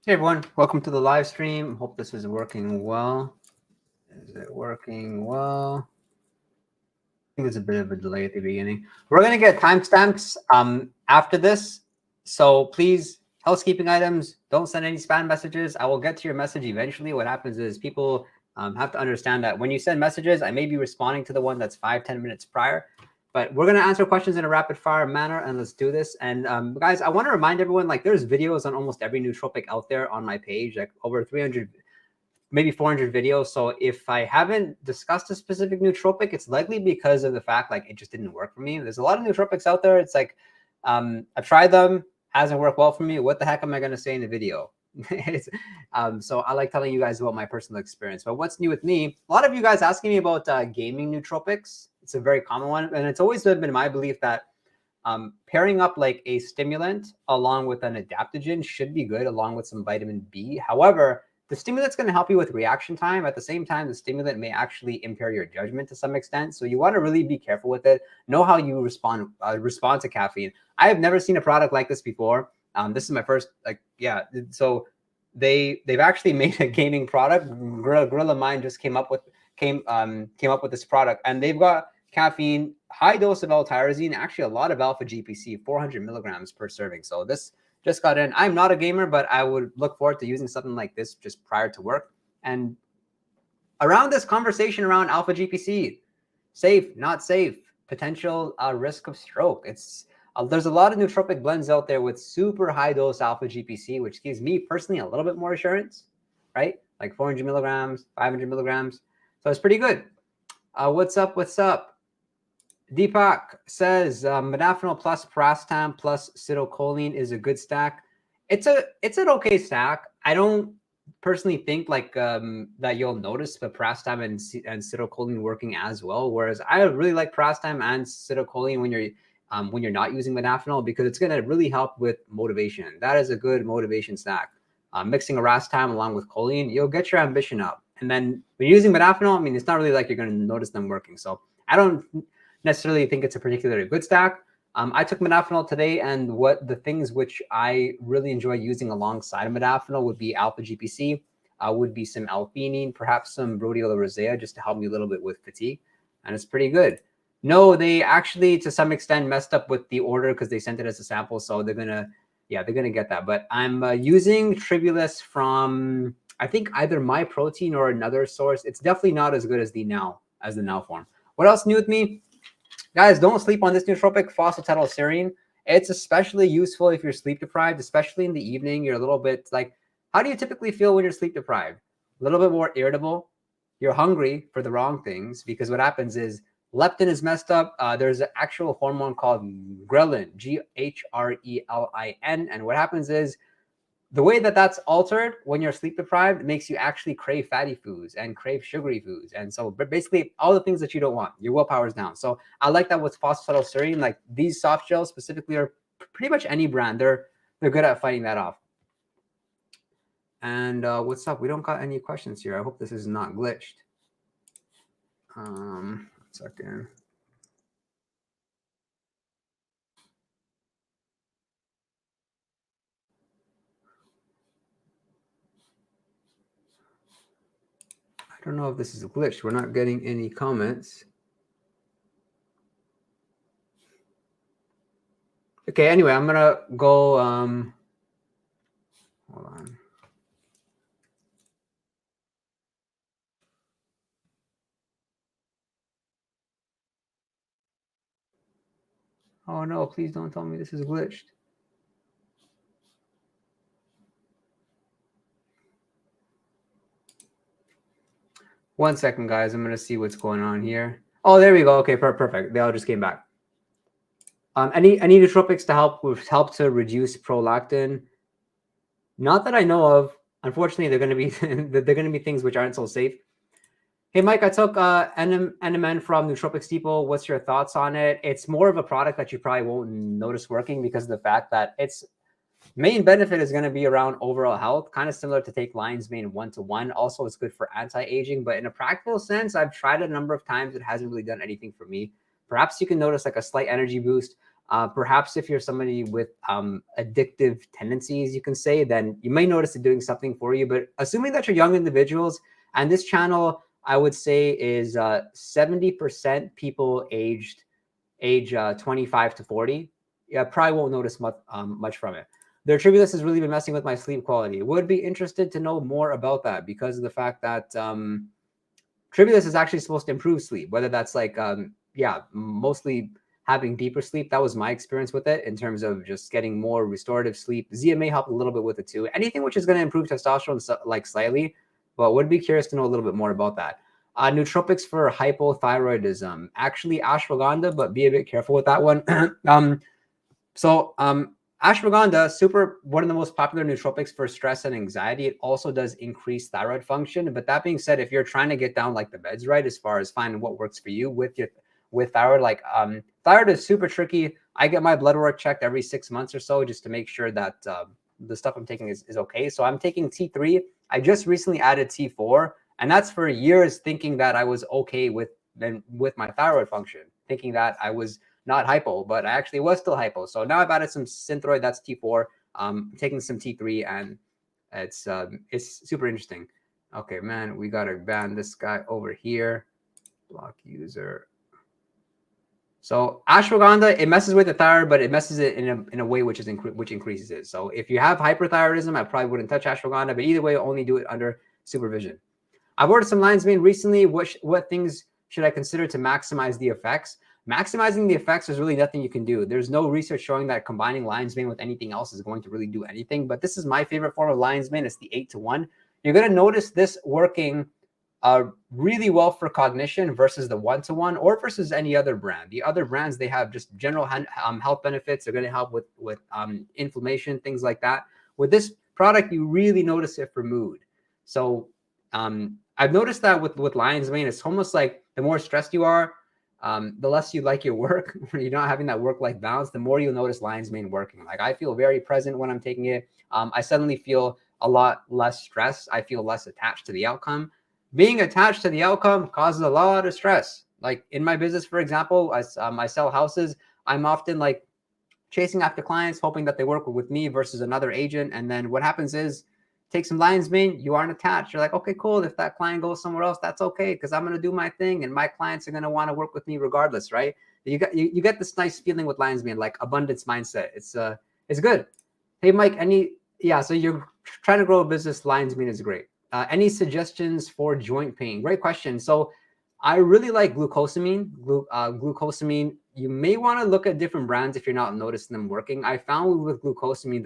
Hey everyone, welcome to the live stream. Hope this is working well. Is it working well? I think there's a bit of a delay at the beginning. We're going to get timestamps after this. So please, housekeeping items, don't send any spam messages. I will get to your message eventually. What happens is people have to understand that when you send messages, I may be responding to the one that's 5-10 minutes prior. But we're going to answer questions in a rapid fire manner, and let's do this. And guys, I want to remind everyone, like there's videos on almost every nootropic out there on my page, like over 300, maybe 400 videos. So if I haven't discussed a specific nootropic, it's likely because of the fact like it just didn't work for me. There's a lot of nootropics out there. It's like I've tried them, hasn't worked well for me. What the heck am I going to say in the video? So I like telling you guys about my personal experience. But what's new with me? A lot of you guys asking me about gaming nootropics. It's a very common one, and it's always been my belief that pairing up like a stimulant along with an adaptogen should be good, along with some vitamin B. However, the stimulant's going to help you with reaction time. At the same time, the stimulant may actually impair your judgment to some extent. So you want to really be careful with it. Know how you respond to caffeine. I have never seen a product like this before. This is my first, So they've actually made a gaming product. Gorilla Mind just came up with this product, and they've got caffeine, high dose of L-tyrosine, actually a lot of alpha-GPC, 400 milligrams per serving. So this just got in. I'm not a gamer, but I would look forward to using something like this just prior to work. And around this conversation around alpha-GPC, safe, not safe, potential risk of stroke. There's a lot of nootropic blends out there with super high dose alpha-GPC, which gives me personally a little bit more assurance, right? Like 400 milligrams, 500 milligrams. So it's pretty good. What's up? What's up? Deepak says modafinil plus Racetam plus citicoline is a good stack. It's an okay stack. I don't personally think like that you'll notice the Racetam and citicoline working as well. Whereas I really like Racetam and citicoline when you're not using modafinil, because it's going to really help with motivation. That is a good motivation stack. Mixing a Racetam along with choline, you'll get your ambition up. And then when you're using modafinil, I mean, it's not really like you're going to notice them working. So I don't necessarily think it's a particularly good stack. I took modafinil today, and the things which I really enjoy using alongside modafinil would be alpha-GPC, would be some L-theanine, perhaps some Rhodiola rosea, just to help me a little bit with fatigue. And it's pretty good. No, they actually, to some extent, messed up with the order because they sent it as a sample. So they're going to get that. But I'm using Tribulus from, I think, either My Protein or another source. It's definitely not as good as the Now form. What else new with me? Guys, don't sleep on this nootropic, Phosphatidylserine. It's especially useful if you're sleep deprived, especially in the evening. You're a little bit like, how do you typically feel when you're sleep deprived? A little bit more irritable. You're hungry for the wrong things, because what happens is leptin is messed up. There's an actual hormone called ghrelin, G-H-R-E-L-I-N. And what happens is the way that that's altered when you're sleep deprived makes you actually crave fatty foods and crave sugary foods. And so basically all the things that you don't want, your willpower's down. So I like that with phosphatidylserine. Like these soft gels specifically are pretty much any brand. They're good at fighting that off. And what's up? We don't got any questions here. I hope this is not glitched. 1 second. I don't know if this is glitched. We're not getting any comments. Okay, anyway, I'm gonna go hold on. Oh no, please don't tell me this is glitched. One second, guys. I'm going to see what's going on here. Oh, there we go. Okay, perfect. They all just came back. Any nootropics to help to reduce prolactin? Not that I know of. Unfortunately, they're going to be things which aren't so safe. Hey, Mike, I took NMN from Nootropics Depot. What's your thoughts on it? It's more of a product that you probably won't notice working because of the fact that its main benefit is going to be around overall health, kind of similar to take Lion's Mane 1-to-1. Also, it's good for anti-aging, but in a practical sense, I've tried it a number of times. It hasn't really done anything for me. Perhaps you can notice like a slight energy boost. Perhaps if you're somebody with addictive tendencies, you can say, then you may notice it doing something for you. But assuming that you're young individuals, and this channel, I would say, is 70% people age 25 to 40, yeah, probably won't notice much from it. The Tribulus has really been messing with my sleep quality. Would be interested to know more about that because of the fact that Tribulus is actually supposed to improve sleep, whether that's like, yeah, mostly having deeper sleep. That was my experience with it in terms of just getting more restorative sleep. Zea may help a little bit with it too. Anything which is going to improve testosterone like slightly, but would be curious to know a little bit more about that. Nootropics for hypothyroidism. Actually, ashwagandha, but be a bit careful with that one. Ashwagandha, one of the most popular nootropics for stress and anxiety. It also does increase thyroid function. But that being said, if you're trying to get down like the beds right, as far as finding what works for you with thyroid, like thyroid is super tricky. I get my blood work checked every 6 months or so just to make sure that the stuff I'm taking is okay. So I'm taking T3. I just recently added T4, and that's for years thinking that I was okay with my thyroid function, thinking that I was not hypo, but I actually was still hypo. So now I've added some Synthroid, that's T4, taking some T3, and it's super interesting. Okay, man, we gotta ban this guy over here. Block user. So ashwagandha, it messes with the thyroid, but it messes it in a way which increases it. So if you have hyperthyroidism, I probably wouldn't touch ashwagandha, but either way, only do it under supervision. I've ordered some lion's mane recently. What things should I consider to maximize the effects? Maximizing the effects, there's really nothing you can do. There's no research showing that combining lion's mane with anything else is going to really do anything. But this is my favorite form of lion's mane. It's the 8-to-1. You're going to notice this working really well for cognition versus the 1-to-1 or versus any other brand. The other brands, they have just general health benefits. They're going to help with inflammation, things like that. With this product, you really notice it for mood. So I've noticed that with lion's mane, it's almost like the more stressed you are, the less you like your work, you're not having that work-life balance, the more you'll notice lion's mane working. Like I feel very present when I'm taking it. I suddenly feel a lot less stress. I feel less attached to the outcome. Being attached to the outcome causes a lot of stress. Like in my business, for example, I sell houses. I'm often like chasing after clients, hoping that they work with me versus another agent. And then what happens is, take some lion's mane, you aren't attached. You're like, okay, cool. If that client goes somewhere else, that's okay, because I'm going to do my thing and my clients are going to want to work with me regardless, right? You get this nice feeling with lion's mane, like abundance mindset. It's good. Hey, Mike, so you're trying to grow a business, lion's mane is great. Any suggestions for joint pain? Great question. So I really like glucosamine. Glucosamine, you may want to look at different brands if you're not noticing them working. I found with glucosamine,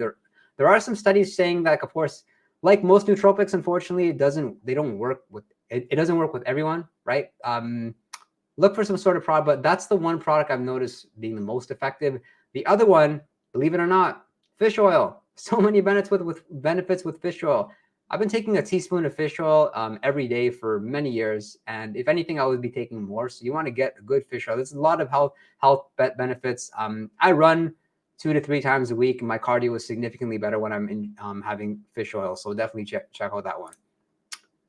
there are some studies saying that, of course, like most nootropics, unfortunately, it doesn't work with everyone, right? Look for some sort of product, but that's the one product I've noticed being the most effective. The other one, believe it or not, fish oil. So many benefits with fish oil. I've been taking a teaspoon of fish oil every day for many years, and if anything, I would be taking more. So you want to get a good fish oil. There's a lot of health benefits. I run 2 to 3 times a week. My cardio is significantly better when I'm having fish oil. So definitely check out that one.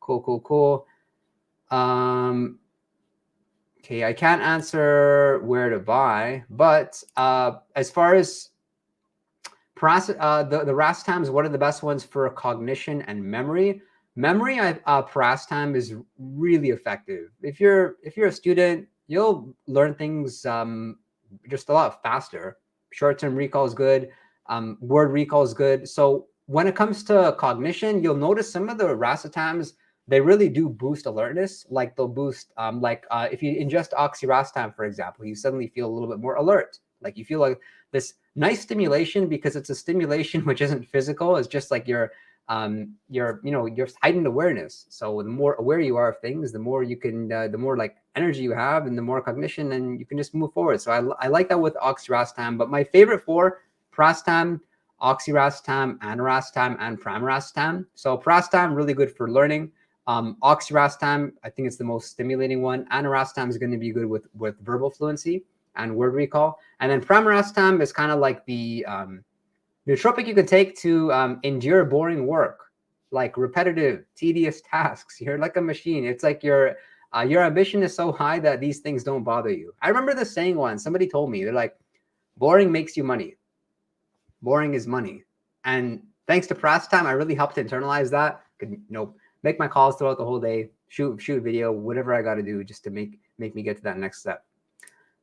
Cool. Okay, I can't answer where to buy, but as far as the Racetams, what are the best ones for cognition and memory? Racetam is really effective. If you're a student, you'll learn things just a lot faster. Short-term recall is good. Word recall is good. So when it comes to cognition, you'll notice some of the Racetams, they really do boost alertness. Like they'll boost, if you ingest oxyracetam, for example, you suddenly feel a little bit more alert. Like you feel like this nice stimulation because it's a stimulation which isn't physical. It's just like your heightened awareness. So the more aware you are of things, the more you can, the more like energy you have, and the more cognition, and you can just move forward. So I like that with oxyracetam. But my favorite four: Racetam, oxyracetam, aniracetam, and pramiracetam. So Racetam, really good for learning. Oxyracetam, I think it's the most stimulating one. Aniracetam is going to be good with verbal fluency and word recall. And then pramiracetam is kind of like the nootropic you can take to endure boring work, like repetitive, tedious tasks. You're like a machine. It's like your ambition is so high that these things don't bother you. I remember the saying once, somebody told me, they're like, Boring makes you money. Boring is money. And thanks to Racetam, I really helped to internalize that. Could, make my calls throughout the whole day, shoot video, whatever I got to do just to make me get to that next step.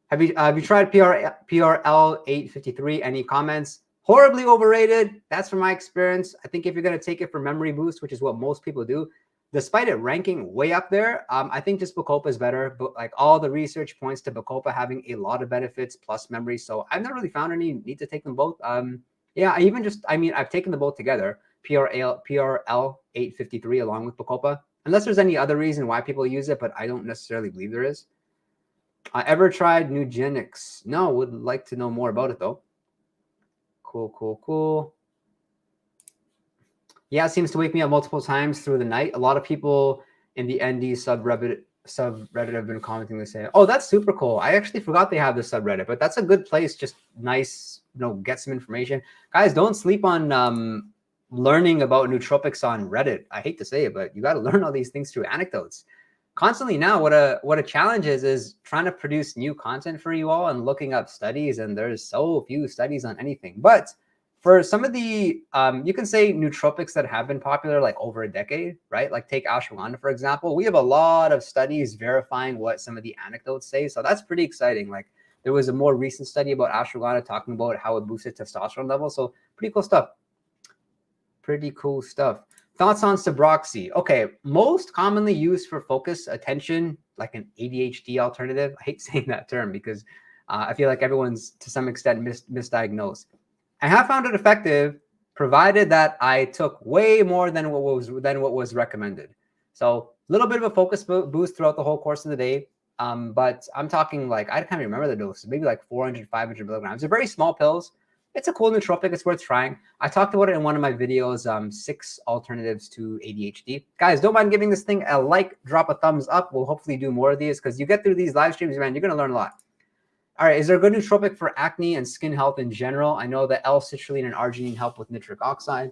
Have you tried PRL 853? Any comments? Horribly overrated. That's from my experience. I think if you're going to take it for memory boost, which is what most people do, despite it ranking way up there, I think just Bacopa is better. But like all the research points to Bacopa having a lot of benefits plus memory. So I've not really found any need to take them both. Yeah, I've taken them both together, PRL 853 along with Bacopa, unless there's any other reason why people use it, but I don't necessarily believe there is. Ever tried Nugenics? No, would like to know more about it though. Cool. Yeah, it seems to wake me up multiple times through the night. A lot of people in the ND subreddit have been commenting and saying, oh, that's super cool. I actually forgot they have this subreddit, but that's a good place. Just nice, get some information. Guys, don't sleep on learning about nootropics on Reddit. I hate to say it, but you got to learn all these things through anecdotes. Constantly now, what a challenge is trying to produce new content for you all and looking up studies, and there's so few studies on anything. But for some of the, you can say nootropics that have been popular like over a decade, right? Like take ashwagandha, for example. We have a lot of studies verifying what some of the anecdotes say. So that's pretty exciting. Like there was a more recent study about ashwagandha talking about how it boosted testosterone levels. So pretty cool stuff. Thoughts on Sabroxy? Okay, most commonly used for focus, attention, like an ADHD alternative. I hate saying that term because I feel like everyone's to some extent misdiagnosed. I have found it effective, provided that I took way more than what was recommended. So a little bit of a focus boost throughout the whole course of the day. But I'm talking like, I can't remember the doses, maybe like 400, 500 milligrams. They're very small pills. It's a cool nootropic. It's worth trying. I talked about it in one of my videos, 6 alternatives to ADHD. Guys, don't mind giving this thing a like, drop a thumbs up. We'll hopefully do more of these because you get through these live streams, man, you're going to learn a lot. All right, is there a good nootropic for acne and skin health in general? I know that L-citrulline and arginine help with nitric oxide,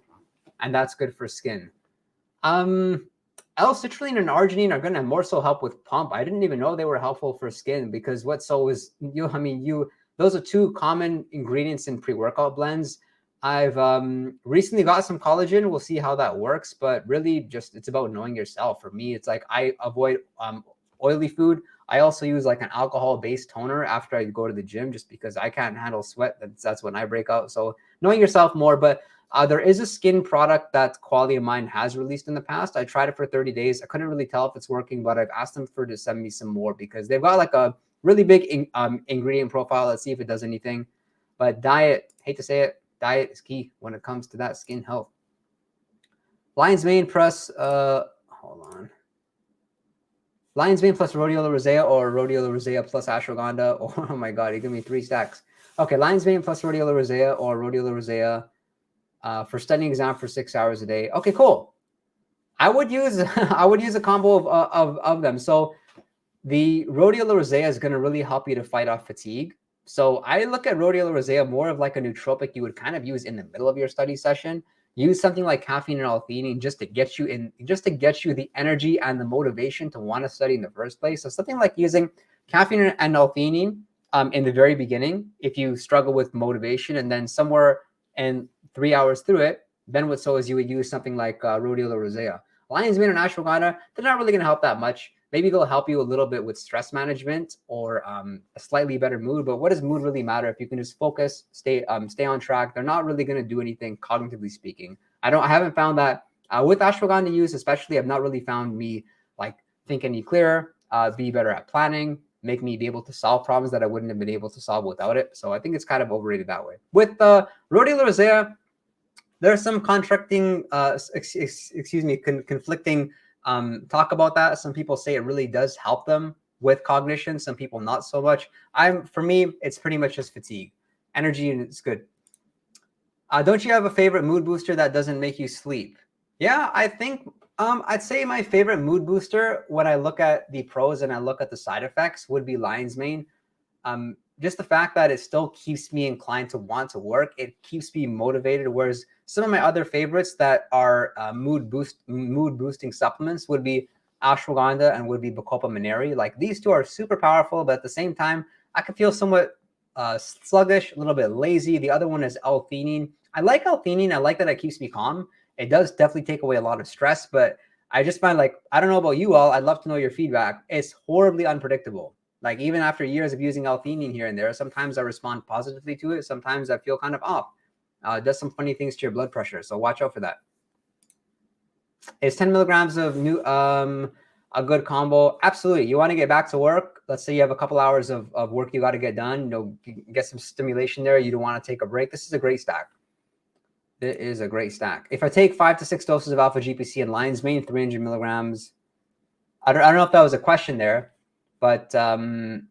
and that's good for skin. L-citrulline and arginine are going to more so help with pump. I didn't even know they were helpful for skin because those are 2 common ingredients in pre-workout blends. I've recently got some collagen. We'll see how that works, but really just it's about knowing yourself. For me, it's like I avoid oily food. I also use like an alcohol-based toner after I go to the gym just because I can't handle sweat. That's when I break out. So knowing yourself more, but there is a skin product that Quality of Mind has released in the past. I tried it for 30 days. I couldn't really tell if it's working, but I've asked them to send me some more because they've got like a really big ingredient profile. Let's see if it does anything. But diet, hate to say it, diet is key when it comes to that skin health. Lion's Mane plus, Lion's Mane plus Rhodiola rosea or Rhodiola rosea plus ashwagandha. Oh my God, you give me 3 stacks. Okay, Lion's Mane plus Rhodiola rosea or Rhodiola rosea for studying exam for 6 hours a day. Okay, cool. I would use a combo of them. So the Rhodiola rosea is going to really help you to fight off fatigue. So I look at Rhodiola rosea more of like a nootropic you would kind of use in the middle of your study session. Use something like caffeine and L-theanine just to get you the energy and the motivation to want to study in the first place. So something like using caffeine and L-theanine in the very beginning, if you struggle with motivation, and then somewhere in 3 hours through it, then what so is you would use something like Rhodiola rosea. Lion's Mane and ashwagandha, they're not really going to help that much. Maybe they'll help you a little bit with stress management or a slightly better mood. But what does mood really matter if you can just focus, stay on track? They're not really going to do anything cognitively speaking. I haven't found that with ashwagandha use, especially. I've not really found me like think any clearer, be better at planning, make me be able to solve problems that I wouldn't have been able to solve without it. So I think it's kind of overrated that way. With Rhodiola rosea, there's some conflicting talk about that. Some people say it really does help them with cognition. Some people not so much. For me, it's pretty much just fatigue. Energy, and it's good. Don't you have a favorite mood booster that doesn't make you sleep? Yeah, I think I'd say my favorite mood booster when I look at the pros and I look at the side effects would be Lion's Mane. Just the fact that it still keeps me inclined to want to work. It keeps me motivated. Whereas some of my other favorites that are mood boosting supplements would be ashwagandha and would be Bacopa Mineri. Like these 2 are super powerful, but at the same time, I can feel somewhat sluggish, a little bit lazy. The other one is L-theanine. I like L-theanine. I like that it keeps me calm. It does definitely take away a lot of stress, but I just find like, I don't know about you all. I'd love to know your feedback. It's horribly unpredictable. Like even after years of using L-theanine here and there, sometimes I respond positively to it. Sometimes I feel kind of off. It does some funny things to your blood pressure. So watch out for that. Is 10 milligrams of a good combo? Absolutely. You want to get back to work. Let's say you have a couple hours of work you got to get done. You know, get some stimulation there. You don't want to take a break. This is a great stack. It is a great stack. If I take 5 to 6 doses of Alpha-GPC and lion's mane, 300 milligrams. I don't know if that was a question there, but okay,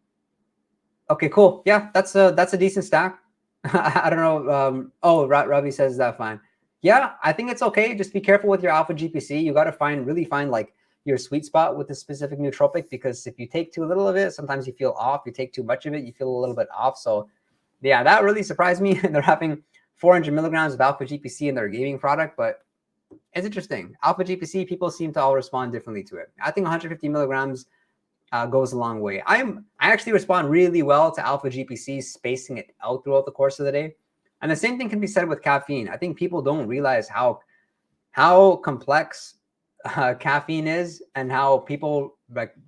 cool. Yeah, that's a decent stack. I don't know. Oh, Ravi says that fine. Yeah, I think it's okay. Just be careful with your Alpha-GPC. You got to really find like your sweet spot with a specific nootropic, because if you take too little of it, sometimes you feel off. You take too much of it, you feel a little bit off. So yeah, that really surprised me. They're having 400 milligrams of Alpha-GPC in their gaming product, but it's interesting. Alpha-GPC, people seem to all respond differently to it. I think 150 milligrams goes a long way. I actually respond really well to Alpha-GPC, spacing it out throughout the course of the day. And the same thing can be said with caffeine. I think people don't realize how complex caffeine is, and how people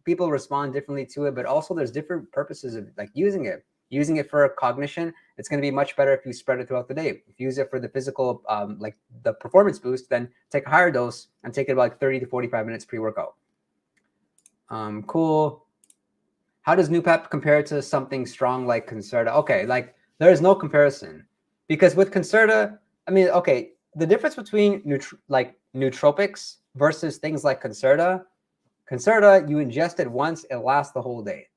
respond differently to it. But also, there's different purposes of like using it. Using it for cognition, it's going to be much better if you spread it throughout the day. If you use it for the physical, like the performance boost, then take a higher dose and take it about like 30 to 45 minutes pre-workout. Cool. How does Noopept compare to something strong like Concerta? Okay, like there is no comparison, because with Concerta, I mean, okay, the difference between nootropics versus things like Concerta, you ingest it once, it lasts the whole day.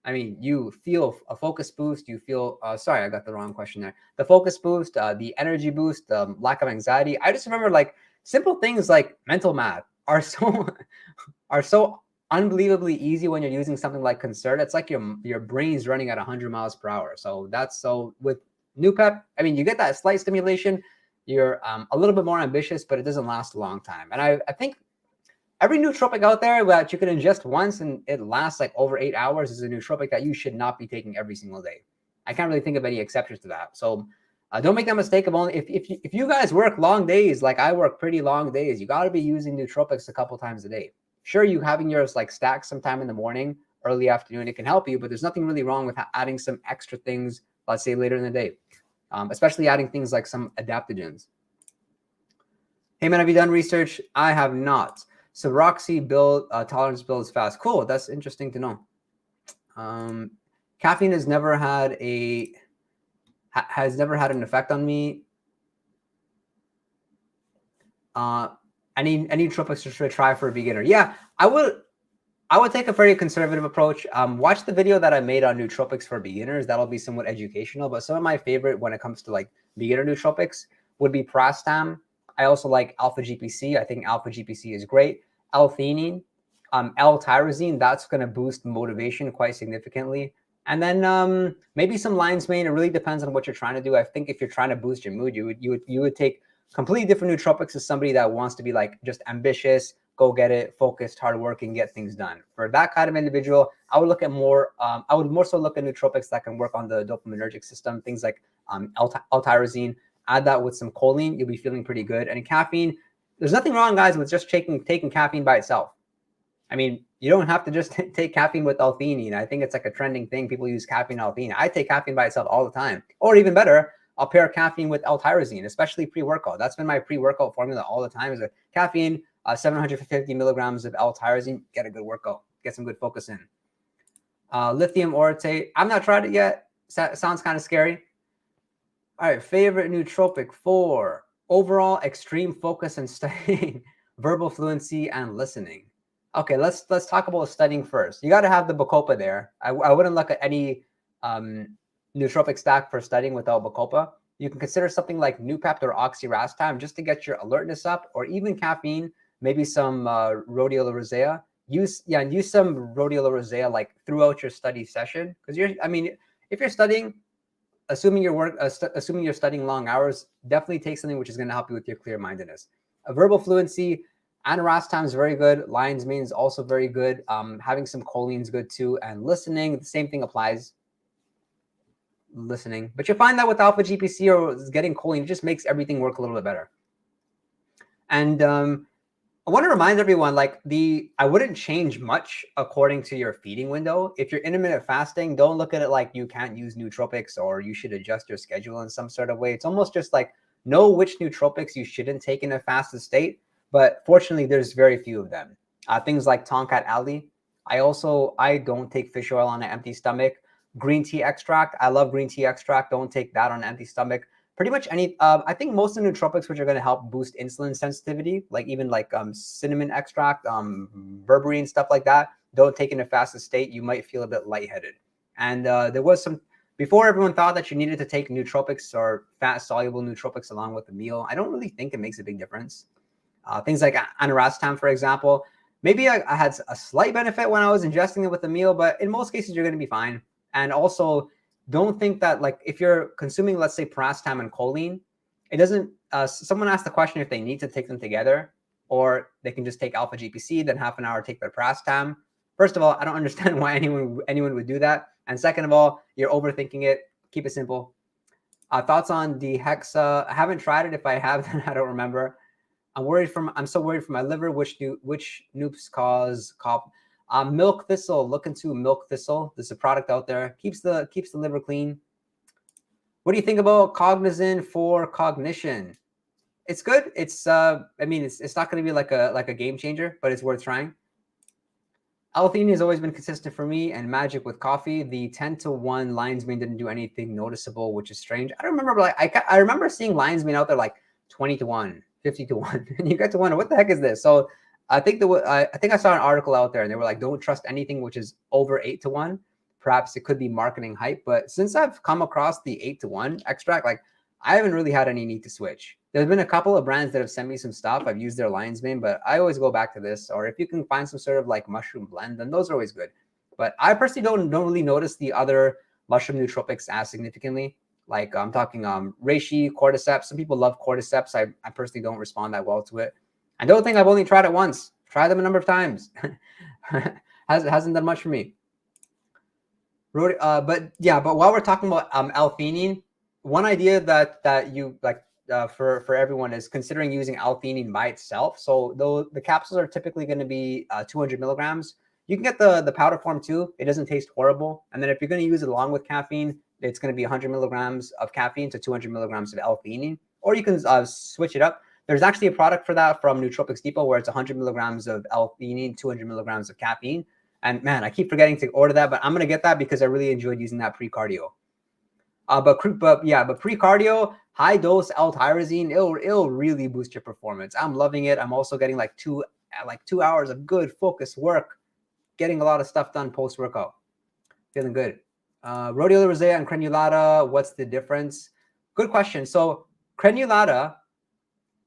I mean, you feel a focus boost. You feel, sorry, I got the wrong question there. The focus boost, the energy boost, lack of anxiety. I just remember like simple things like mental math are so unbelievably easy when you're using something like Concerta. It's like your brain's running at 100 miles per hour. So with Noopept, I mean, you get that slight stimulation. You're a little bit more ambitious, but it doesn't last a long time. And I think every nootropic out there that you can ingest once and it lasts like over 8 hours is a nootropic that you should not be taking every single day. I can't really think of any exceptions to that. So don't make that mistake of only if you guys work long days, like I work pretty long days, you got to be using nootropics a couple times a day. Sure, you having yours like stacked sometime in the morning, early afternoon, it can help you, but there's nothing really wrong with adding some extra things, let's say later in the day, especially adding things like some adaptogens. Hey man, have you done research? I have not. Sabroxy tolerance builds fast. Cool, that's interesting to know. Caffeine has never had an effect on me. Any nootropics to try for a beginner? Yeah, I would take a very conservative approach. Watch the video that I made on nootropics for beginners. That'll be somewhat educational. But some of my favorite when it comes to like beginner nootropics would be Racetam. I also like Alpha-GPC. I think Alpha-GPC is great. L-theanine, L-tyrosine, that's going to boost motivation quite significantly. And then maybe some lion's mane. It really depends on what you're trying to do. I think if you're trying to boost your mood, you would take completely different nootropics as somebody that wants to be like just ambitious, go get it, focused, hardworking, get things done. For that kind of individual, I would look at more. I would more so look at nootropics that can work on the dopaminergic system. Things like L-tyrosine. Add that with some choline, you'll be feeling pretty good. And in caffeine, there's nothing wrong, guys, with just taking caffeine by itself. I mean, you don't have to just take caffeine with L-theanine. I think it's like a trending thing. People use caffeine and L-theanine. I take caffeine by itself all the time. Or even better, I'll pair caffeine with L-tyrosine, especially pre-workout. That's been my pre-workout formula all the time, is a caffeine, 750 milligrams of L-tyrosine, get a good workout, get some good focus in. Lithium orotate, I've not tried it yet. Sounds kind of scary. All right, favorite nootropic for overall extreme focus and studying, verbal fluency and listening. Okay, let's talk about studying first. You got to have the Bacopa there. I wouldn't look at any nootropic stack for studying without Bacopa. You can consider something like Noopept or Racetam just to get your alertness up, or even caffeine, maybe some Rhodiola rosea. Use some Rhodiola rosea like throughout your study session, because if you're studying, assuming you're studying long hours, definitely take something which is going to help you with your clear-mindedness. A verbal fluency, and Racetam is very good. Lion's mane is also very good. Having some choline is good too. And listening, the same thing applies. listening. But you find that with Alpha-GPC or getting choline, it just makes everything work a little bit better. And I want to remind everyone, like I wouldn't change much according to your feeding window. If you're intermittent fasting, don't look at it like you can't use nootropics or you should adjust your schedule in some sort of way. It's almost just like know which nootropics you shouldn't take in a fasted state. But fortunately, there's very few of them. Things like Tongkat Ali. I don't take fish oil on an empty stomach. Green tea extract. I love green tea extract. Don't take that on an empty stomach. Pretty much any, I think most of the nootropics which are going to help boost insulin sensitivity, like even like cinnamon extract, berberine, stuff like that, don't take in a fasted state. You might feel a bit lightheaded. And there was some, before everyone thought that you needed to take nootropics or fat-soluble nootropics along with the meal. I don't really think it makes a big difference. Things like Racetam, for example, maybe I had a slight benefit when I was ingesting it with the meal, but in most cases, you're going to be fine. And also, don't think that like if you're consuming, let's say, Racetam and choline, it doesn't, someone asked the question if they need to take them together or they can just take Alpha-GPC, then half an hour take their Racetam. First of all, I don't understand why anyone would do that. And second of all, you're overthinking it. Keep it simple. Thoughts on Dehexa? I haven't tried it. If I have, then I don't remember. I'm so worried for my liver. Which noops cause cough? Milk thistle. Look into milk thistle. There's a product out there. Keeps the liver clean. What do you think about cognizin for cognition? It's good. It's I mean, it's not going to be like a game changer, but it's worth trying. L-theanine has always been consistent for me, and magic with coffee. The 10-to-1 lion's mane didn't do anything noticeable, which is strange. I don't remember, but like I remember seeing lion's mane out there like 20-to-1, 50-to-1, and you get to wonder what the heck is this. So I think I saw an article out there, and they were like, don't trust anything which is over 8-to-1. Perhaps it could be marketing hype, but since I've come across the 8-to-1 extract, like I haven't really had any need to switch. There's been a couple of brands that have sent me some stuff. I've used their lion's mane, but I always go back to this. Or if you can find some sort of like mushroom blend, then those are always good. But I personally don't really notice the other mushroom nootropics as significantly. Like I'm talking reishi, cordyceps. Some people love cordyceps. I personally don't respond that well to it. I don't think I've only tried it once. Tried them a number of times. Hasn't done much for me. But while we're talking about L-theanine, one idea that you like for everyone is considering using L-theanine by itself. So though the capsules are typically going to be 200 milligrams, you can get the powder form too. It doesn't taste horrible. And then if you're going to use it along with caffeine, it's going to be 100 milligrams of caffeine to 200 milligrams of L-theanine. Or you can switch it up. There's actually a product for that from Nootropics Depot where it's 100 milligrams of L-theanine, 200 milligrams of caffeine. And man, I keep forgetting to order that, but I'm going to get that because I really enjoyed using that pre-cardio. But pre-cardio, high dose L-tyrosine, it'll really boost your performance. I'm loving it. I'm also getting like 2 hours of good focused work, getting a lot of stuff done post-workout. Feeling good. Rhodiola, rosea, and Crenulata, what's the difference? Good question. So Crenulata,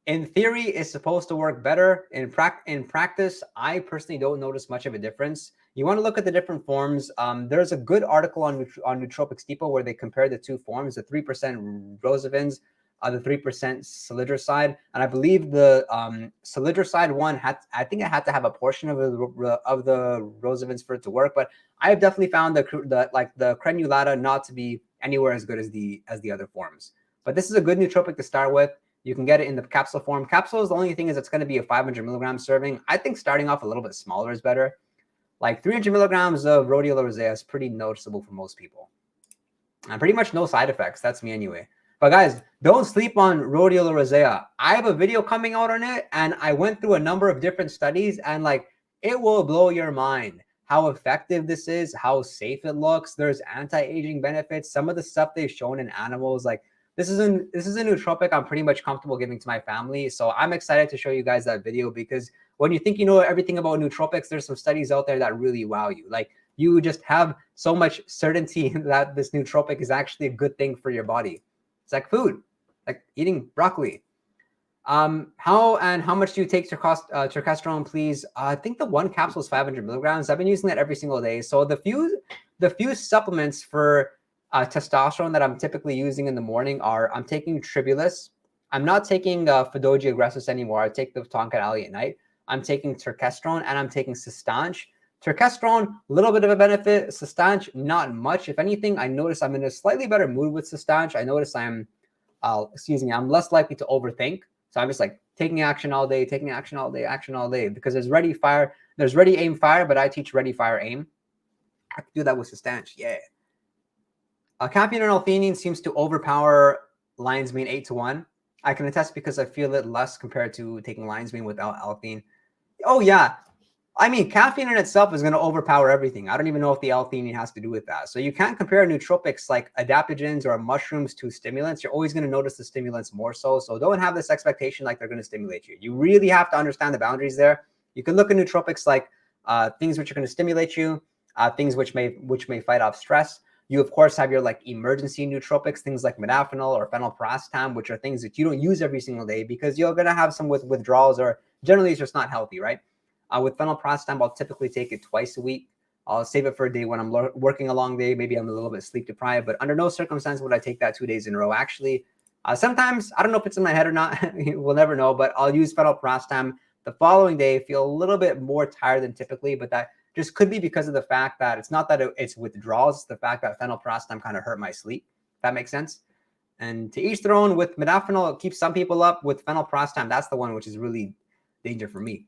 in theory, is supposed to work better. In practice, I personally don't notice much of a difference. You want to look at the different forms. There's a good article on Nootropics Depot where they compare the two forms, the 3% rosavins, the 3% salidroside. And I believe the salidroside one, I think it had to have a portion of the rosavins for it to work. But I have definitely found the Crenulata not to be anywhere as good as the other forms. But this is a good nootropic to start with. You can get it in the capsule form. Capsules, the only thing is it's going to be a 500 milligram serving. I think starting off a little bit smaller is better. Like 300 milligrams of Rhodiola rosea is pretty noticeable for most people. And pretty much no side effects. That's me anyway. But guys, don't sleep on Rhodiola rosea. I have a video coming out on it, and I went through a number of different studies, and like it will blow your mind how effective this is, how safe it looks. There's anti-aging benefits. Some of the stuff they've shown in animals, like this is a nootropic I'm pretty much comfortable giving to my family. So I'm excited to show you guys that video because when you think you know everything about nootropics, there's some studies out there that really wow you. Like you just have so much certainty that this nootropic is actually a good thing for your body. It's like food, like eating broccoli. How much do you take Turkesterone, please? I think the one capsule is 500 milligrams. I've been using that every single day. So the few supplements for testosterone that I'm typically using in the morning are I'm taking Tribulus. I'm not taking Fidogia aggressivus anymore. I take the Tongkat Ali at night. I'm taking Turkesterone and I'm taking Sustanche. Turkesterone, a little bit of a benefit. Sustanch, not much. If anything, I notice I'm in a slightly better mood with Sustanch. I notice I'm less likely to overthink. So I'm just like taking action all day, taking action all day, action all day, because there's ready, aim, fire, but I teach ready, fire, aim. I can do that with Sustanch, yeah. Caffeine and L-theanine seems to overpower lion's mane 8-to-1. I can attest because I feel it less compared to taking lion's mane without L-theanine. Oh yeah, I mean, caffeine in itself is going to overpower everything. I don't even know if the L-theanine has to do with that. So you can't compare nootropics like adaptogens or mushrooms to stimulants. You're always going to notice the stimulants more so. So don't have this expectation like they're going to stimulate you. You really have to understand the boundaries there. You can look at nootropics like things which are going to stimulate you, things which may fight off stress. You, of course, have your like emergency nootropics, things like modafinil or phenylparacetam, which are things that you don't use every single day because you're going to have some withdrawals or generally it's just not healthy, right? With phenylparacetam, I'll typically take it twice a week. I'll save it for a day when I'm working a long day. Maybe I'm a little bit sleep deprived, but under no circumstance would I take that 2 days in a row. Actually, sometimes, I don't know if it's in my head or not. We'll never know, but I'll use phenylparacetam the following day, feel a little bit more tired than typically, but that just could be because of the fact that it's not that it's withdrawals, it's the fact that phenylparacetam kind of hurt my sleep. If that makes sense. And to each their own. With modafinil, it keeps some people up. With phenylparacetam, that's the one which is really danger for me.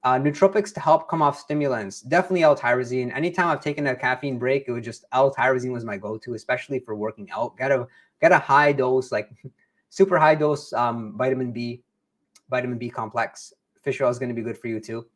Nootropics to help come off stimulants, definitely L-tyrosine. Anytime I've taken a caffeine break, it was just L-tyrosine was my go-to, especially for working out. Get a high dose, like super high dose vitamin B complex. Fish oil is going to be good for you too.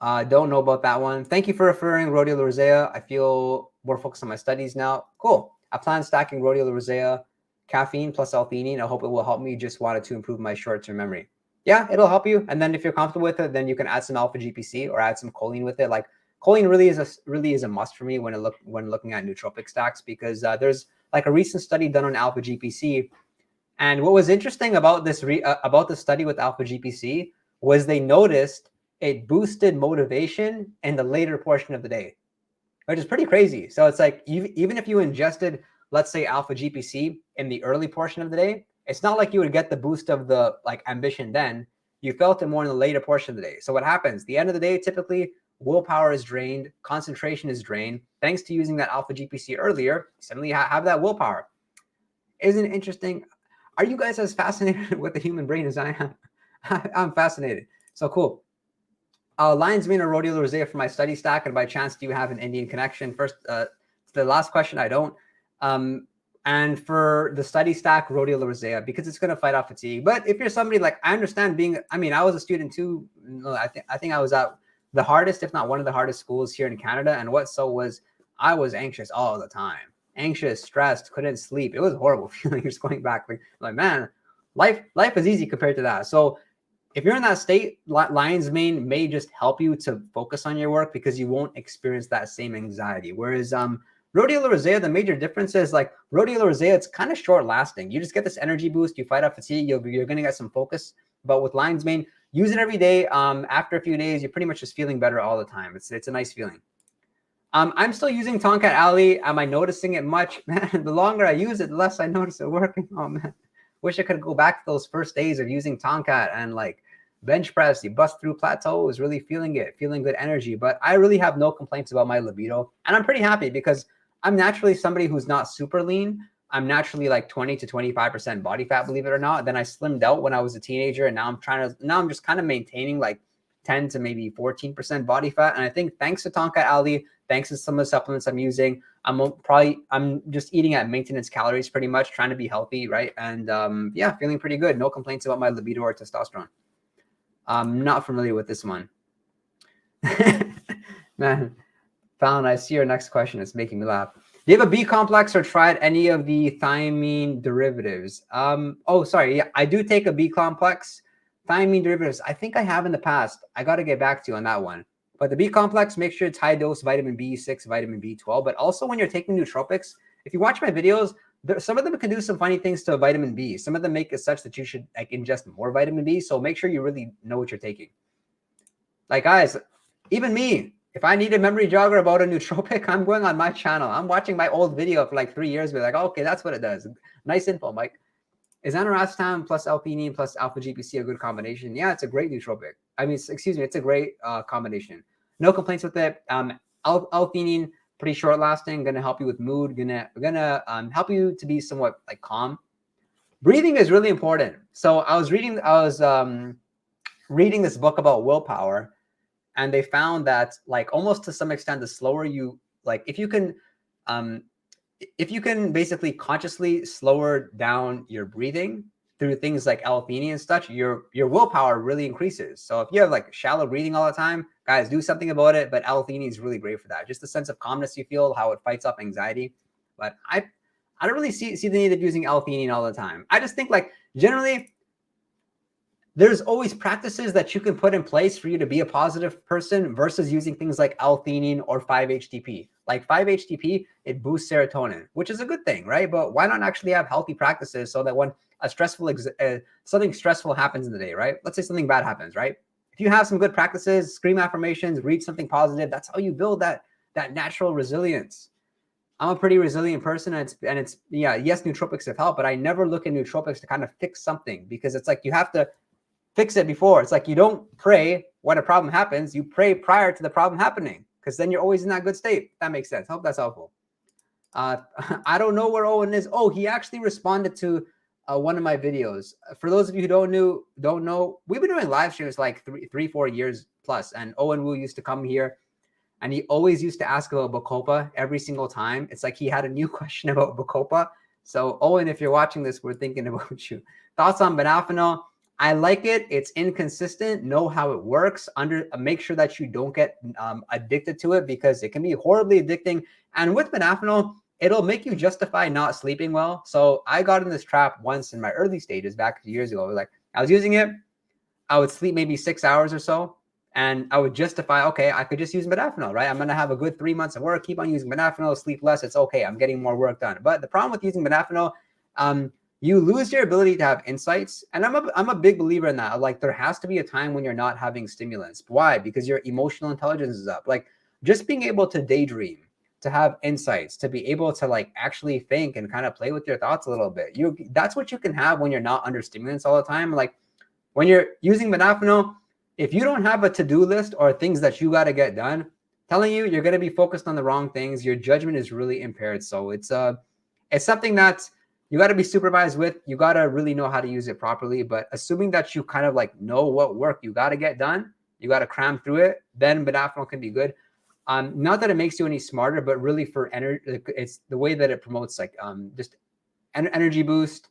Don't know about that one. Thank you for referring Rhodiola rosea. I feel more focused on my studies now. Cool. I plan stacking Rhodiola rosea, caffeine plus L-theanine. I hope it will help me. Just wanted to improve my short-term memory. Yeah, it'll help you. And then if you're comfortable with it, then you can add some Alpha-GPC or add some choline with it. Like choline really is a must for me when looking at nootropic stacks, because there's like a recent study done on Alpha-GPC. And what was interesting about this about the study with Alpha-GPC was they noticed it boosted motivation in the later portion of the day, which is pretty crazy. So it's like even if you ingested, let's say, Alpha-GPC in the early portion of the day, it's not like you would get the boost of the like ambition then. You felt it more in the later portion of the day. So what happens? The end of the day, typically willpower is drained, concentration is drained. Thanks to using that Alpha-GPC earlier, suddenly you have that willpower. Isn't it interesting? Are you guys as fascinated with the human brain as I am? I'm fascinated. So cool. Lion's mane or Rhodiola rosea for my study stack, and by chance, do you have an Indian connection? First, the last question, I don't. And for the study stack, Rhodiola rosea, because it's going to fight off fatigue. But if you're somebody like, I understand I was a student too. I think I was at the hardest, if not one of the hardest schools here in Canada. And I was anxious all the time. Anxious, stressed, couldn't sleep. It was a horrible feeling just going back. Like, man, life is easy compared to that. So if you're in that state, lion's mane may just help you to focus on your work because you won't experience that same anxiety. Whereas Rhodiola rosea, the major difference is like Rhodiola rosea, it's kind of short lasting. You just get this energy boost, you fight off fatigue, you're going to get some focus. But with lion's mane, use it every day. After a few days, you're pretty much just feeling better all the time. It's a nice feeling. I'm still using Tongkat Ali. Am I noticing it much? Man, the longer I use it, the less I notice it working. Oh man, wish I could go back to those first days of using Tongkat and like bench press, you bust through plateaus, really feeling good energy. But I really have no complaints about my libido. And I'm pretty happy because I'm naturally somebody who's not super lean. I'm naturally like 20 to 25% body fat, believe it or not. Then I slimmed out when I was a teenager, and now I'm just kind of maintaining like 10 to maybe 14% body fat. And I think thanks to Tongkat Ali, thanks to some of the supplements I'm using, I'm just eating at maintenance calories pretty much, trying to be healthy, right? And yeah, feeling pretty good. No complaints about my libido or testosterone. I'm not familiar with this one. Man, Fallon, I see your next question. It's making me laugh. Do you have a B complex or tried any of the thiamine derivatives? Oh, sorry. Yeah, I do take a B complex. Thiamine derivatives, I think I have in the past. I got to get back to you on that one. But the B complex, make sure it's high dose vitamin B6, vitamin B12. But also when you're taking nootropics, if you watch my videos, some of them can do some funny things to vitamin B. Some of them make it such that you should like ingest more vitamin B. So make sure you really know what you're taking. Like guys, even me, if I need a memory jogger about a nootropic, I'm going on my channel. I'm watching my old video for like 3 years. Be like, oh, okay, that's what it does. Nice info, Mike. Is Racetam plus L-theanine plus Alpha-GPC a good combination? Yeah, it's a great nootropic. I mean, excuse me, it's a great combination. No complaints with it. L-theanine, pretty short lasting, gonna help you with mood, gonna help you to be somewhat like calm. Breathing is really important. So I was reading this book about willpower, and they found that like almost to some extent, the slower you like, if you can basically consciously slower down your breathing through things like L-theanine and such, your willpower really increases. So if you have like shallow breathing all the time, guys, do something about it. But L-theanine is really great for that. Just the sense of calmness you feel, how it fights off anxiety. But I don't really see the need of using L-theanine all the time. I just think like generally, there's always practices that you can put in place for you to be a positive person versus using things like L-theanine or 5-HTP. Like 5-HTP, it boosts serotonin, which is a good thing, right? But why not actually have healthy practices so that when a something stressful happens in the day, right? Let's say something bad happens, right? If you have some good practices, scream affirmations, read something positive, that's how you build that natural resilience. I'm a pretty resilient person, and it's yes, nootropics have helped, but I never look at nootropics to kind of fix something, because it's like you have to fix it before. It's like you don't pray when a problem happens, you pray prior to the problem happening, because then you're always in that good state. That makes sense. Hope that's helpful. I don't know where Owen is. Oh, he actually responded to one of my videos. For those of you who don't know, we've been doing live streams like 3-4 years plus, and Owen Wu used to come here, and he always used to ask about Bacopa every single time. It's like he had a new question about Bacopa. So Owen, if you're watching this, we're thinking about you. Thoughts on Modafinil? I like it. It's inconsistent. Know how it works. Make sure that you don't get addicted to it, because it can be horribly addicting. And with Modafinil, it'll make you justify not sleeping well. So I got in this trap once in my early stages back years ago. Like I was using it, I would sleep maybe 6 hours or so, and I would justify, okay, I could just use Modafinil, right? I'm going to have a good 3 months of work, keep on using Modafinil, sleep less. It's okay. I'm getting more work done. But the problem with using Modafinil, you lose your ability to have insights. And I'm a big believer in that. Like there has to be a time when you're not having stimulants. Why? Because your emotional intelligence is up. Like just being able to daydream, to have insights, to be able to like actually think and kind of play with your thoughts a little bit. That's what you can have when you're not under stimulants all the time. Like when you're using Modafinil, if you don't have a to-do list or things that you got to get done, telling you, you're going to be focused on the wrong things. Your judgment is really impaired. So it's something that you got to be supervised with. You got to really know how to use it properly. But assuming that you kind of like know what work you got to get done, you got to cram through it, then Modafinil can be good. Not that it makes you any smarter, but really for energy, it's the way that it promotes like just energy boost.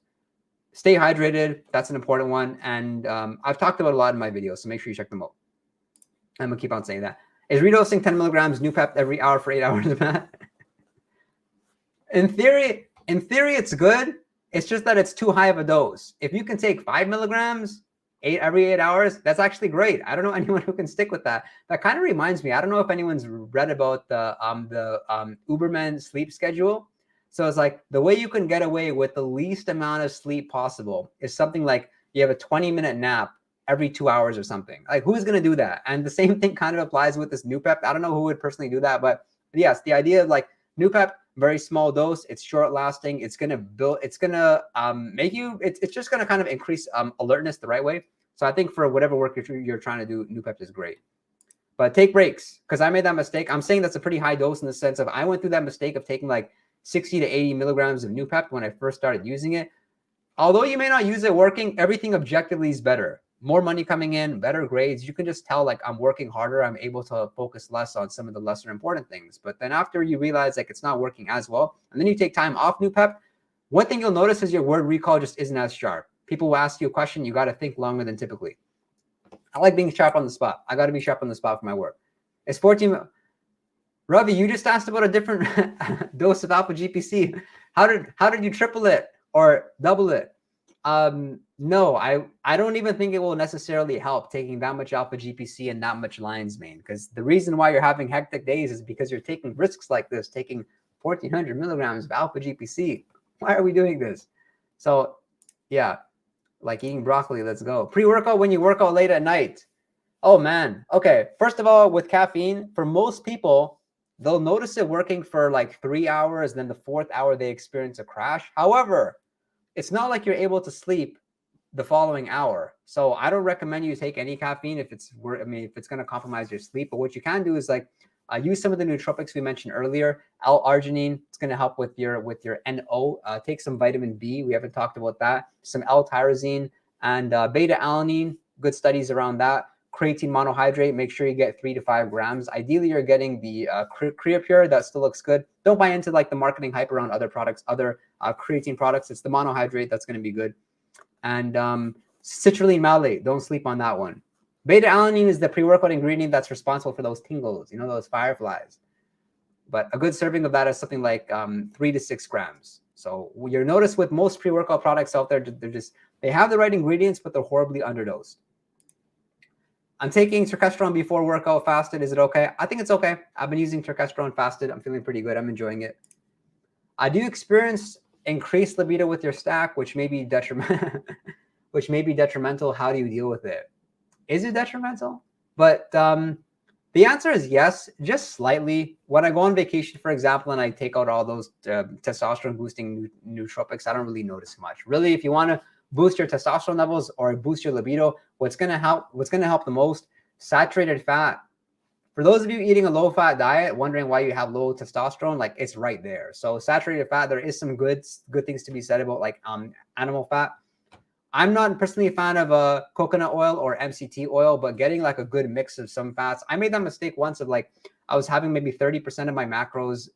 Stay hydrated. That's an important one. And I've talked about a lot in my videos, so make sure you check them out. I'm going to keep on saying that. Is redosing 10 milligrams Noopept every hour for 8 hours, Matt? In theory, it's good. It's just that it's too high of a dose. If you can take 5 milligrams every 8 hours, that's actually great. I don't know anyone who can stick with that. That kind of reminds me, I don't know if anyone's read about the Uberman sleep schedule. So it's like the way you can get away with the least amount of sleep possible is something like you have a 20-minute nap every 2 hours or something. Like who's going to do that? And the same thing kind of applies with this Noopept. I don't know who would personally do that, but yes, the idea of like Noopept, very small dose, it's short lasting. It's going to make you, it's just going to kind of increase alertness the right way. So I think for whatever work you're trying to do, Noopept is great. But take breaks, because I made that mistake. I'm saying that's a pretty high dose in the sense of I went through that mistake of taking like 60 to 80 milligrams of Noopept when I first started using it. Although you may not use it working, everything objectively is better. More money coming in, better grades. You can just tell like I'm working harder. I'm able to focus less on some of the lesser important things. But then after you realize like it's not working as well, and then you take time off Noopept, one thing you'll notice is your word recall just isn't as sharp. People will ask you a question, you got to think longer than typically. I like being sharp on the spot. I got to be sharp on the spot for my work. It's 14. Ravi, you just asked about a different dose of Alpha-GPC. How did you triple it or double it? No, I don't even think it will necessarily help taking that much Alpha-GPC and that much lion's mane, because the reason why you're having hectic days is because you're taking risks like this, taking 1,400 milligrams of Alpha-GPC. Why are we doing this? So yeah, like eating broccoli, let's go. Pre-workout when you work out late at night. Oh man. Okay, first of all, with caffeine, for most people, they'll notice it working for like 3 hours, then the 4th hour they experience a crash. However, it's not like you're able to sleep the following hour. So I don't recommend you take any caffeine if it's going to compromise your sleep. But what you can do is like use some of the nootropics we mentioned earlier. L-arginine, it's going to help with your NO. Take some vitamin B. We haven't talked about that. Some L-tyrosine and beta-alanine. Good studies around that. Creatine monohydrate. Make sure you get 3 to 5 grams. Ideally, you're getting the Creapure. That still looks good. Don't buy into like the marketing hype around other products, other creatine products. It's the monohydrate that's going to be good. And citrulline malate. Don't sleep on that one. Beta-alanine is the pre-workout ingredient that's responsible for those tingles, you know, those fireflies. But a good serving of that is something like 3 to 6 grams. So you'll notice with most pre-workout products out there, they have the right ingredients, but they're horribly underdosed. I'm taking Turkesterone before workout fasted. Is it okay? I think it's okay. I've been using Turkesterone fasted. I'm feeling pretty good. I'm enjoying it. I do experience increased libido with your stack, which may be detrimental. How do you deal with it? Is it detrimental? But the answer is yes, just slightly. When I go on vacation, for example, and I take out all those testosterone boosting nootropics, I don't really notice much. Really, if you want to boost your testosterone levels or boost your libido, what's going to help the most? Saturated fat. For those of you eating a low-fat diet, wondering why you have low testosterone, like it's right there. So saturated fat, there is some good things to be said about like animal fat. I'm not personally a fan of coconut oil or MCT oil, but getting like a good mix of some fats. I made that mistake once of like, I was having maybe 30% of my macros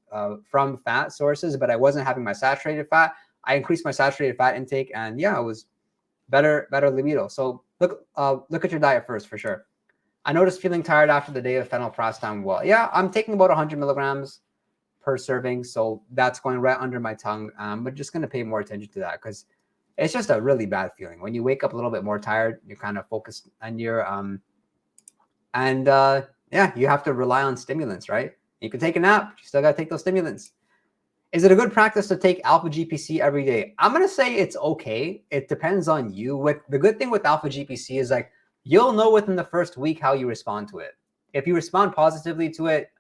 from fat sources, but I wasn't having my saturated fat. I increased my saturated fat intake and yeah, it was better libido. So look at your diet first for sure. I noticed feeling tired after the day of phenylprastone. Well, yeah, I'm taking about 100 milligrams per serving. So that's going right under my tongue. But just going to pay more attention to that because it's just a really bad feeling. When you wake up a little bit more tired, you're kind of focused on your, yeah, you have to rely on stimulants, right? You can take a nap, you still got to take those stimulants. Is it a good practice to take Alpha-GPC every day? I'm going to say it's okay. It depends on you. The good thing with Alpha-GPC is like, you'll know within the first week how you respond to it. If you respond positively to it,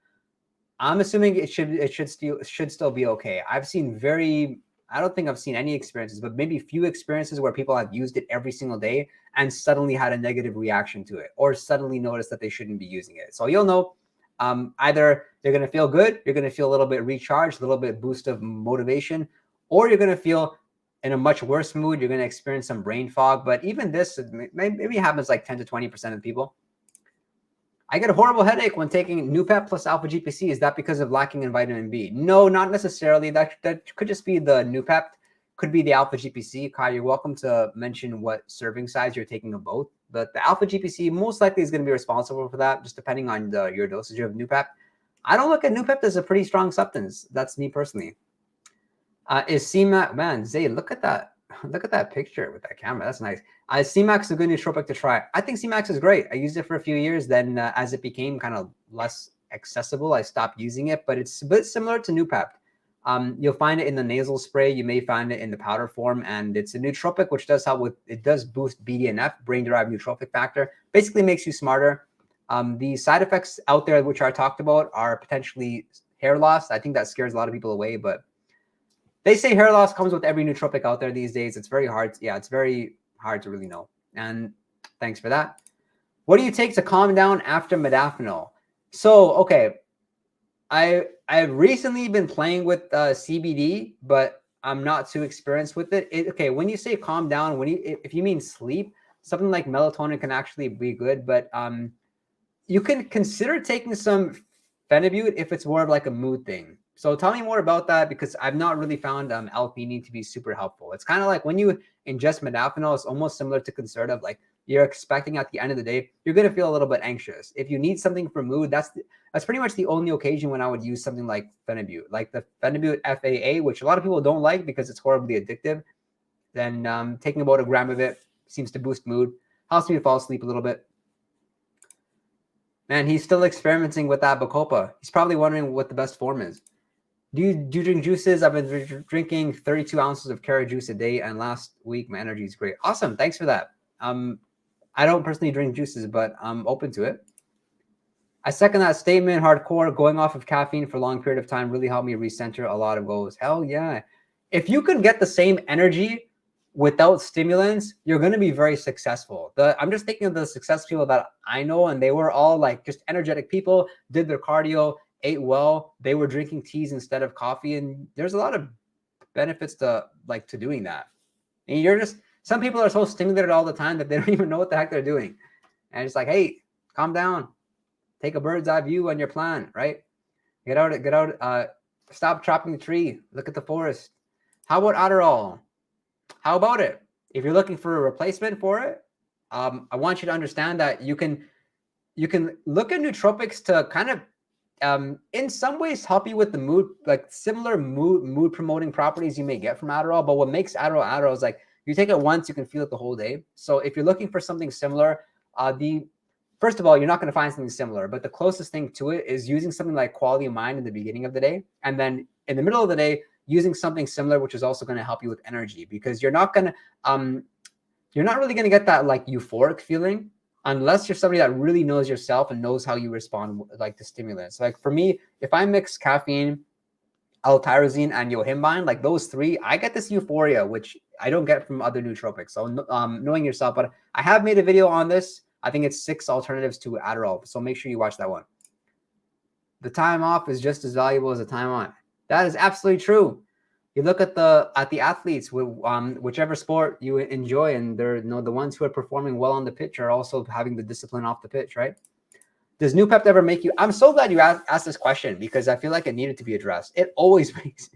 I'm assuming it should still be okay. I don't think I've seen any experiences, but maybe few experiences where people have used it every single day and suddenly had a negative reaction to it or suddenly noticed that they shouldn't be using it. So you'll know either they're going to feel good, you're going to feel a little bit recharged, a little bit boost of motivation, or you're going to feel in a much worse mood. You're going to experience some brain fog. But even this maybe happens like 10 to 20% of people. I get a horrible headache when taking Noopept plus Alpha-GPC. Is that because of lacking in vitamin B? No, not necessarily. That could just be the Noopept, could be the Alpha-GPC. Kai, you're welcome to mention what serving size you're taking of both. But the Alpha-GPC most likely is going to be responsible for that, just depending on your dosage of Noopept. I don't look at Noopept as a pretty strong substance. That's me personally. Is Semax, man, Zay, look at that. Look at that picture with that camera. That's nice. Is Semax a good nootropic to try? I think Semax is great. I used it for a few years. Then as it became kind of less accessible, I stopped using it. But it's a bit similar to Noopept. You'll find it in the nasal spray. You may find it in the powder form. And it's a nootropic, which does help with, it does boost BDNF, brain-derived neurotrophic factor. Basically makes you smarter. The side effects out there, which I talked about, are potentially hair loss. I think that scares a lot of people away. But they say hair loss comes with every nootropic out there these days. It's very hard. Yeah, it's very hard to really know. And thanks for that. What do you take to calm down after modafinil? So, okay, I've recently been playing with CBD, but I'm not too experienced with it. Okay, when you say calm down, if you mean sleep, something like melatonin can actually be good. But you can consider taking some phenibut if it's more of like a mood thing. So tell me more about that, because I've not really found L-theanine to be super helpful. It's kind of like when you ingest modafinil, it's almost similar to Concerta. Like you're expecting at the end of the day, you're going to feel a little bit anxious. If you need something for mood, that's pretty much the only occasion when I would use something like phenibut, like the phenibut FAA, which a lot of people don't like because it's horribly addictive. Then taking about 1 gram of it seems to boost mood, helps me to fall asleep a little bit. Man, he's still experimenting with that Bacopa. He's probably wondering what the best form is. Do you drink juices? I've been drinking 32 ounces of carrot juice a day, and last week my energy is great. Awesome, thanks for that. I don't personally drink juices, but I'm open to it. I second that statement, hardcore. Going off of caffeine for a long period of time really helped me recenter a lot of goals. Hell yeah. If you could get the same energy without stimulants, you're going to be very successful. I'm just thinking of the success people that I know, and they were all like just energetic people, did their cardio, ate well. They were drinking teas instead of coffee. And there's a lot of benefits to doing that. And you're just, some people are so stimulated all the time that they don't even know what the heck they're doing. And it's like, hey, calm down, take a bird's eye view on your plan, right? Get out, stop chopping the tree, look at the forest. How about Adderall? How about it? If you're looking for a replacement for it, I want you to understand that you can look at nootropics to kind of, in some ways, help you with the mood, like similar mood promoting properties you may get from Adderall. But what makes Adderall is like, you take it once, you can feel it the whole day. So if you're looking for something similar, first of all, you're not going to find something similar, but the closest thing to it is using something like Quality of Mind in the beginning of the day, and then in the middle of the day, using something similar, which is also going to help you with energy, because you're not going to, you're not really going to get that like euphoric feeling unless you're somebody that really knows yourself and knows how you respond like to stimulants. Like for me, if I mix caffeine, L-tyrosine, and yohimbine, like those three, I get this euphoria, which I don't get from other nootropics. So knowing yourself, but I have made a video on this. I think it's 6 alternatives to Adderall. So make sure you watch that one. The time off is just as valuable as the time on. That is absolutely true. You look at the athletes with whichever sport you enjoy, and they're the ones who are performing well on the pitch are also having the discipline off the pitch, right? Does Noopept ever make you? I'm so glad you asked this question, because I feel like it needed to be addressed. It always makes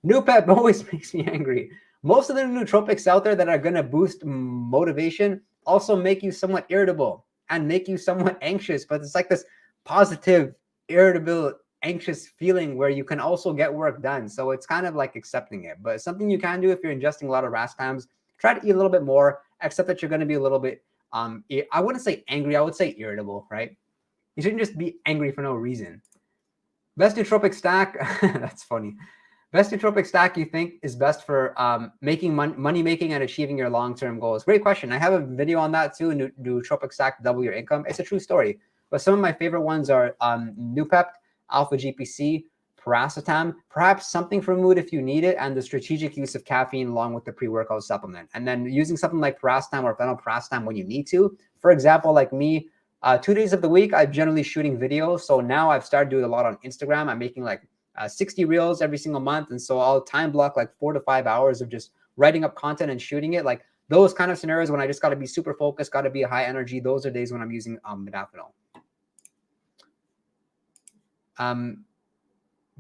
Noopept always makes me angry. Most of the nootropics out there that are going to boost motivation also make you somewhat irritable and make you somewhat anxious, but it's like this positive, irritable, anxious feeling where you can also get work done. So it's kind of like accepting it, but something you can do if you're ingesting a lot of Rastams, try to eat a little bit more, except that you're going to be a little bit, I wouldn't say angry, I would say irritable, right? You shouldn't just be angry for no reason. Best nootropic stack, that's funny. Best nootropic stack you think is best for making money making and achieving your long-term goals? Great question. I have a video on that too. Nootropic stack, double your income. It's a true story. But some of my favorite ones are Noopept, Alpha-GPC, Racetam, perhaps something for mood if you need it, and the strategic use of caffeine along with the pre-workout supplement. And then using something like Racetam or phenylparacetam when you need to. For example, like me, 2 days of the week, I'm generally shooting videos. So now I've started doing a lot on Instagram. I'm making like 60 reels every single month. And so I'll time block like 4 to 5 hours of just writing up content and shooting it. Like those kind of scenarios when I just got to be super focused, got to be high energy. Those are days when I'm using Modafinil.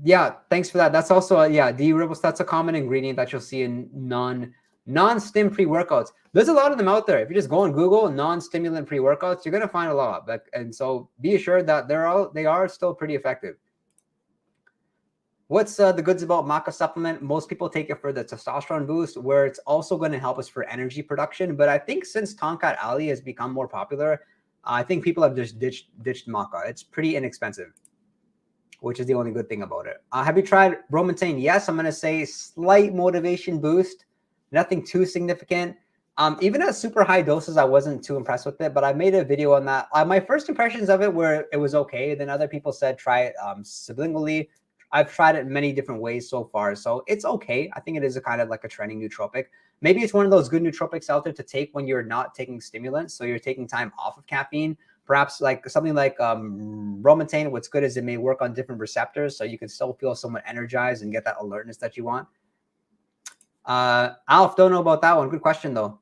Yeah, thanks for that. That's also D-ribose. That's a common ingredient that you'll see in non-stim pre-workouts. There's a lot of them out there. If you just go on Google non-stimulant pre-workouts, you're gonna find a lot. And so be assured that they are still pretty effective. What's the goods about maca supplement? Most people take it for the testosterone boost, where it's also going to help us for energy production. But I think since Tongkat Ali has become more popular, I think people have just ditched maca. It's pretty inexpensive, which is the only good thing about it. Have you tried Bromantane? Yes, I'm going to say slight motivation boost, nothing too significant. Even at super high doses, I wasn't too impressed with it, but I made a video on that. My first impressions of it were it was okay. Then other people said try it sublingually. I've tried it in many different ways so far, so it's okay. I think it is a kind of like a trending nootropic. Maybe it's one of those good nootropics out there to take when you're not taking stimulants, so you're taking time off of caffeine. Perhaps like something like Bromantane, what's good is it may work on different receptors, so you can still feel somewhat energized and get that alertness that you want. Alf, don't know about that one. Good question, though.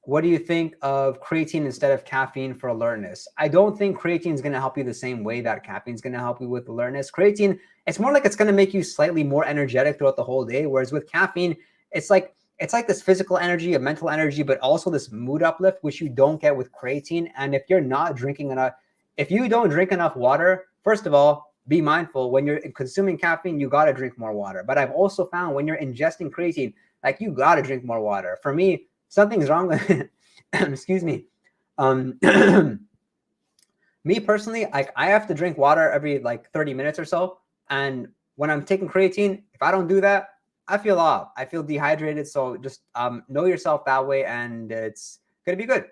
What do you think of creatine instead of caffeine for alertness? I don't think creatine is going to help you the same way that caffeine is going to help you with alertness. Creatine, it's more like it's going to make you slightly more energetic throughout the whole day, whereas with caffeine, it's like this physical energy, a mental energy, but also this mood uplift, which you don't get with creatine. And if you're not drinking enough, if you don't drink enough water, first of all, be mindful when you're consuming caffeine, you got to drink more water. But I've also found when you're ingesting creatine, like you got to drink more water. For me, something's wrong with it. Excuse me. Me personally, like I have to drink water every like 30 minutes or so. And when I'm taking creatine, if I don't do that, I feel off. I feel dehydrated. So just know yourself that way, and it's going to be good.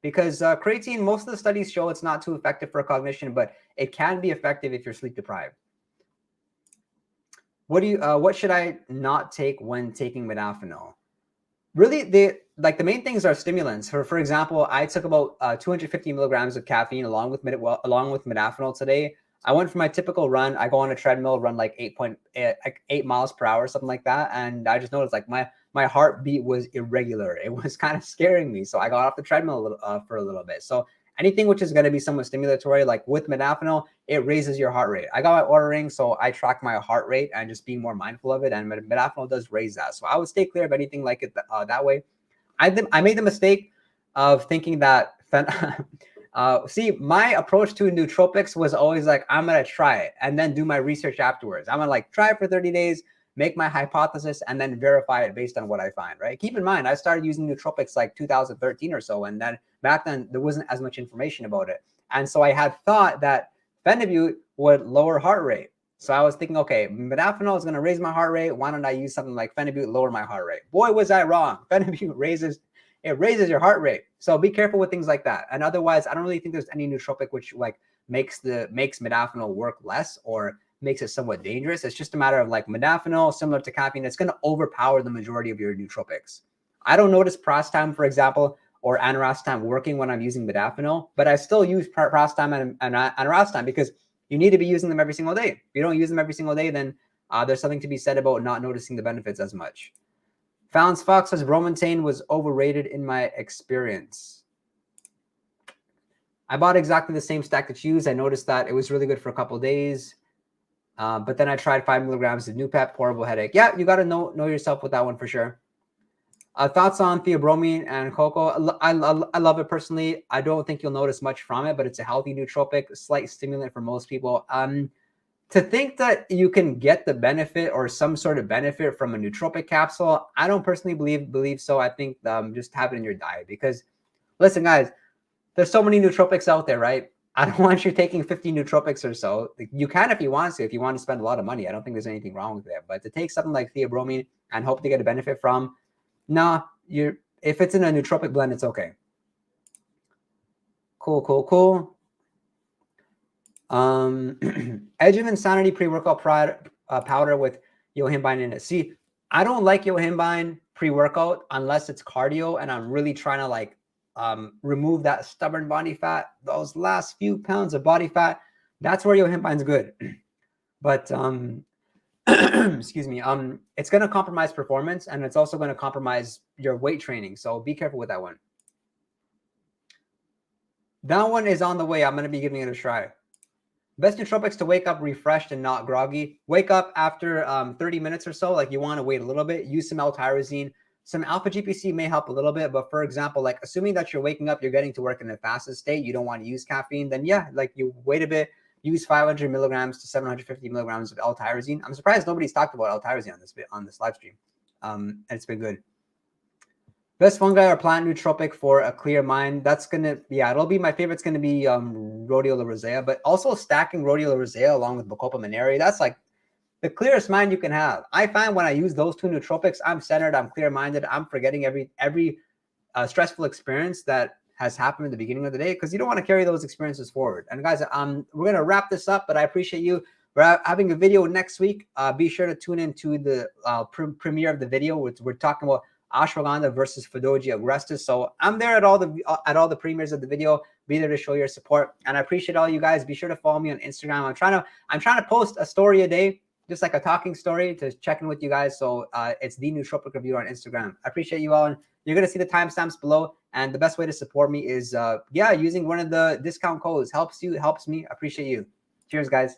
Because creatine, most of the studies show it's not too effective for cognition, but it can be effective if you're sleep deprived. What should I not take when taking modafinil? really the main things are stimulants. For example, I took about 250 milligrams of caffeine along with modafinil today. I went for my typical run. I go on a treadmill, run like 8 miles per hour, something like that, and I just noticed like my heartbeat was irregular. It was kind of scaring me, so I got off the treadmill for a little bit. So anything which is going to be somewhat stimulatory, like with modafinil, it raises your heart rate. I got my Oura ring, so I track my heart rate and just being more mindful of it. And modafinil does raise that, so I would stay clear of anything like it that way. I made the mistake of thinking that see, my approach to nootropics was always like, I'm gonna try it and then do my research afterwards. I'm gonna like try it for 30 days, make my hypothesis, and then verify it based on what I find, right? Keep in mind, I started using nootropics like 2013 or so, and then back then there wasn't as much information about it. And so I had thought that phenibut would lower heart rate. So I was thinking, okay, modafinil is going to raise my heart rate. Why don't I use something like phenibut, lower my heart rate? Boy, was I wrong. Phenibut raises your heart rate. So be careful with things like that. And otherwise, I don't really think there's any nootropic which like makes modafinil work less or makes it somewhat dangerous. It's just a matter of like modafinil, similar to caffeine, it's going to overpower the majority of your nootropics. I don't notice Racetam, for example, or Racetam working when I'm using modafinil, but I still use Racetam and Racetam because you need to be using them every single day. If you don't use them every single day, then there's something to be said about not noticing the benefits as much. Fallon's Fox says Bromantane was overrated in my experience. I bought exactly the same stack that you used. I noticed that it was really good for a couple of days. But then I tried 5 milligrams of Noopept, horrible headache. Yeah, you got to know yourself with that one for sure. Thoughts on theobromine and cocoa? I love it personally. I don't think you'll notice much from it, but it's a healthy nootropic, slight stimulant for most people. To think that you can get the benefit or some sort of benefit from a nootropic capsule, I don't personally believe so. I think just have it in your diet because, listen, guys, there's so many nootropics out there, right? I don't want you taking 50 nootropics or so. You can if you want to spend a lot of money. I don't think there's anything wrong with it. But to take something like theobromine and hope to get a benefit from, nah, if it's in a nootropic blend, it's okay. Cool. Edge of Insanity pre-workout powder with yohimbine in it. See, I don't like yohimbine pre-workout unless it's cardio and I'm really trying to like remove that stubborn body fat, those last few pounds of body fat. That's where yohimbine's good. But excuse me, it's going to compromise performance and it's also going to compromise your weight training. So be careful with that one. That one is on the way. I'm going to be giving it a try. Best nootropics to wake up refreshed and not groggy. Wake up after 30 minutes or so. Like you want to wait a little bit. Use some L-tyrosine. Some Alpha-GPC may help a little bit. But for example, like assuming that you're waking up, you're getting to work in a fasted state, you don't want to use caffeine, then yeah, like you wait a bit. Use 500 milligrams to 750 milligrams of L-tyrosine. I'm surprised nobody's talked about L-tyrosine on this live stream. And it's been good. Best fungi or plant nootropic for a clear mind. That's gonna, yeah, it'll be my favorite's gonna be Rhodiola rosea, but also stacking Rhodiola rosea along with Bacopa mineri. That's like the clearest mind you can have. I find when I use those two nootropics, I'm centered, I'm clear-minded, I'm forgetting every stressful experience that has happened in the beginning of the day because you don't want to carry those experiences forward. And guys, we're gonna wrap this up, but I appreciate you. We're having a video next week. Be sure to tune in to the premiere of the video. We're talking about ashwagandha versus Phaedogia agrestis. So I'm there at all the premieres of the video. Be there to show your support, and I appreciate all you guys. Be sure to follow me on Instagram. I'm trying to post a story a day, just like a talking story to check in with you guys. So it's TheNootropicReviewer on Instagram. I appreciate you all, and you're gonna see the timestamps below. And the best way to support me is using one of the discount codes. Helps me. I appreciate you. Cheers, guys.